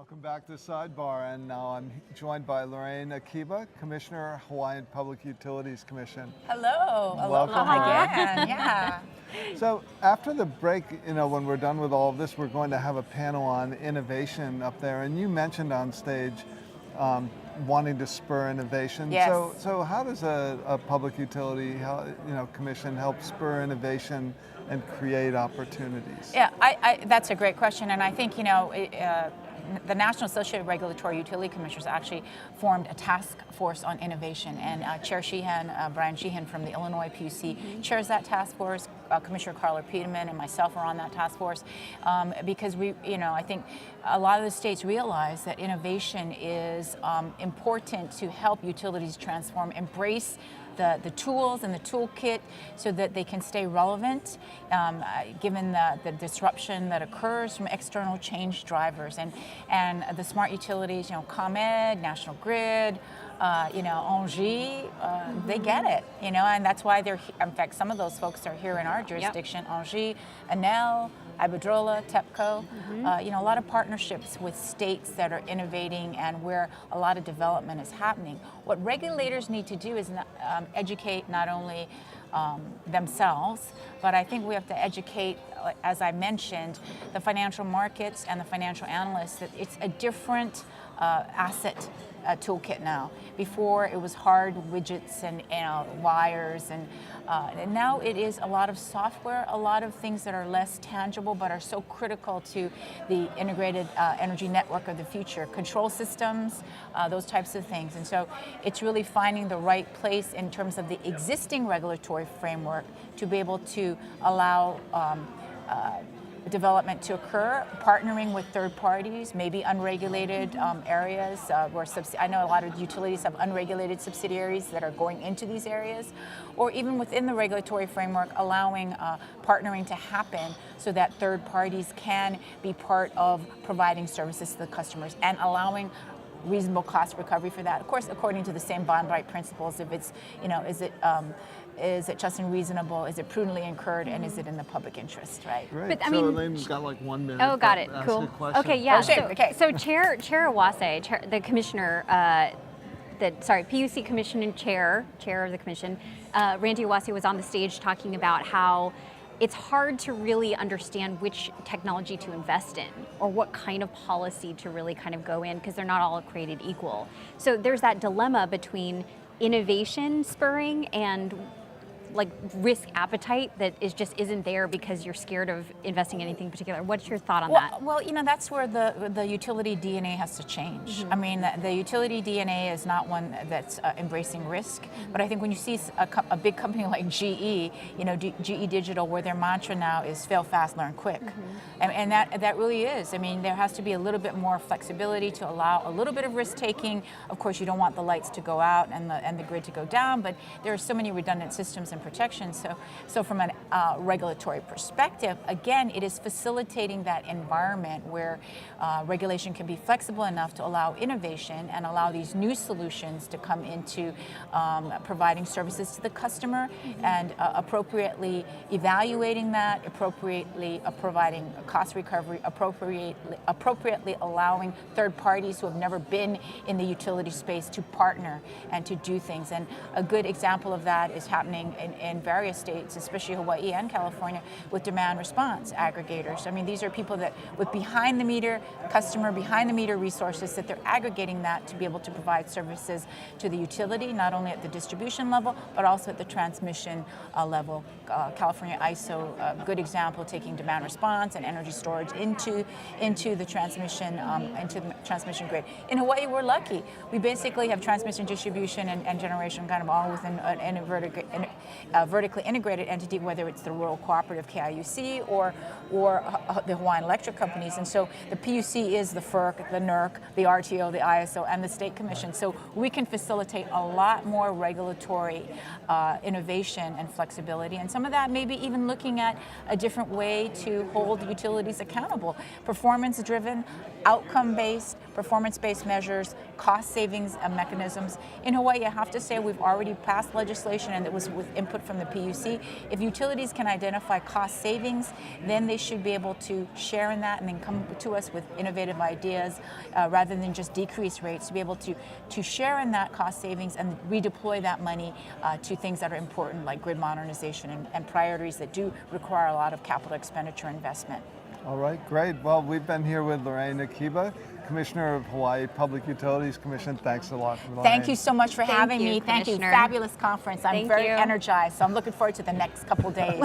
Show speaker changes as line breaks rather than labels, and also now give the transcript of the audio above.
Welcome back to Sidebar, and now I'm joined by Lorraine Akiba, Commissioner, Hawaiian Public Utilities Commission.
Hello.
Welcome
again. Yeah.
So after the break, when we're done with all of this, we're going to have a panel on innovation up there, and you mentioned on stage wanting to spur innovation.
Yes.
So how does a public utility, commission help spur innovation and create opportunities?
Yeah, that's a great question, and I think the National Association of Regulatory Utility Commissioners actually formed a task force on innovation, and Chair Sheehan, Brian Sheehan from the Illinois PUC, chairs that task force. Commissioner Carla Peterman and myself are on that task force because I think a lot of the states realize that innovation is important to help utilities transform, embrace the tools and the toolkit so that they can stay relevant given the disruption that occurs from external change drivers. And the smart utilities, ComEd, National Grid, Engie, they get it, and that's why they're, in fact, some of those folks are here in our jurisdiction, Engie, Enel, Iberdrola, TEPCO, a lot of partnerships with states that are innovating and where a lot of development is happening. What regulators need to do is educate not only themselves, but I think we have to educate, as I mentioned, the financial markets and the financial analysts that it's a different asset toolkit now. Before it was hard widgets and wires, and now it is a lot of software, a lot of things that are less tangible but are so critical to the integrated energy network of the future, control systems, those types of things. And so it's really finding the right place in terms of the existing regulatory framework to be able to allow development to occur, partnering with third parties, maybe unregulated areas where I know a lot of utilities have unregulated subsidiaries that are going into these areas, or even within the regulatory framework, allowing partnering to happen so that third parties can be part of providing services to the customers and allowing reasonable cost recovery for that. Of course, according to the same bond right principles, if it's, is it just and reasonable? Is it prudently incurred? And is it in the public interest, right?
Great.
But,
Elaine's got like 1 minute.
Oh, got it.
Ask
Cool.
a question.
Okay, yeah.
Okay.
So Chair Iwase, the commissioner, PUC Commission Chair of the commission, Randy Iwase was on the stage talking about how it's hard to really understand which technology to invest in or what kind of policy to really kind of go in because they're not all created equal. So there's that dilemma between innovation spurring and like risk appetite that isn't there because you're scared of investing in anything particular. What's your thought on that?
Well, that's where the utility DNA has to change. I mean, the utility DNA is not one that's embracing risk, but I think when you see a big company like GE, GE Digital, where their mantra now is fail fast, learn quick, and that really is. I mean, there has to be a little bit more flexibility to allow a little bit of risk taking. Of course, you don't want the lights to go out and the grid to go down, but there are so many redundant systems and protection. So from a regulatory perspective, again, it is facilitating that environment where regulation can be flexible enough to allow innovation and allow these new solutions to come into providing services to the customer and appropriately evaluating that, appropriately providing cost recovery, appropriately allowing third parties who have never been in the utility space to partner and to do things. And a good example of that is happening in various states, especially Hawaii and California, with demand response aggregators. I mean, these are people that with behind the meter resources that they're aggregating that to be able to provide services to the utility, not only at the distribution level, but also at the transmission level. California ISO, a good example, taking demand response and energy storage into the transmission grid. In Hawaii, we're lucky. We basically have transmission, distribution, and generation kind of all within a vertically integrated entity, whether it's the Rural Cooperative KIUC or the Hawaiian Electric companies. And so the PUC is the FERC, the NERC, the RTO, the ISO, and the state commission. So we can facilitate a lot more regulatory innovation and flexibility. And some of that maybe even looking at a different way to hold utilities accountable. Performance driven, outcome-based, performance-based measures, cost savings mechanisms. In Hawaii, I have to say we've already passed legislation, and it was with input from the PUC. If utilities can identify cost savings, then they should be able to share in that and then come to us with innovative ideas rather than just decrease rates, to be able to share in that cost savings and redeploy that money to things that are important, like grid modernization and priorities that do require a lot of capital expenditure investment.
All right, great. Well, we've been here with Lorraine Akiba, Commissioner of Hawaii Public Utilities Commission. Thanks a lot, Lorraine.
Thank you so much for having
you,
me. Thank you.
Commissioner.
Fabulous conference. I'm
Thank
very
you.
energized, so I'm looking forward to the next couple days.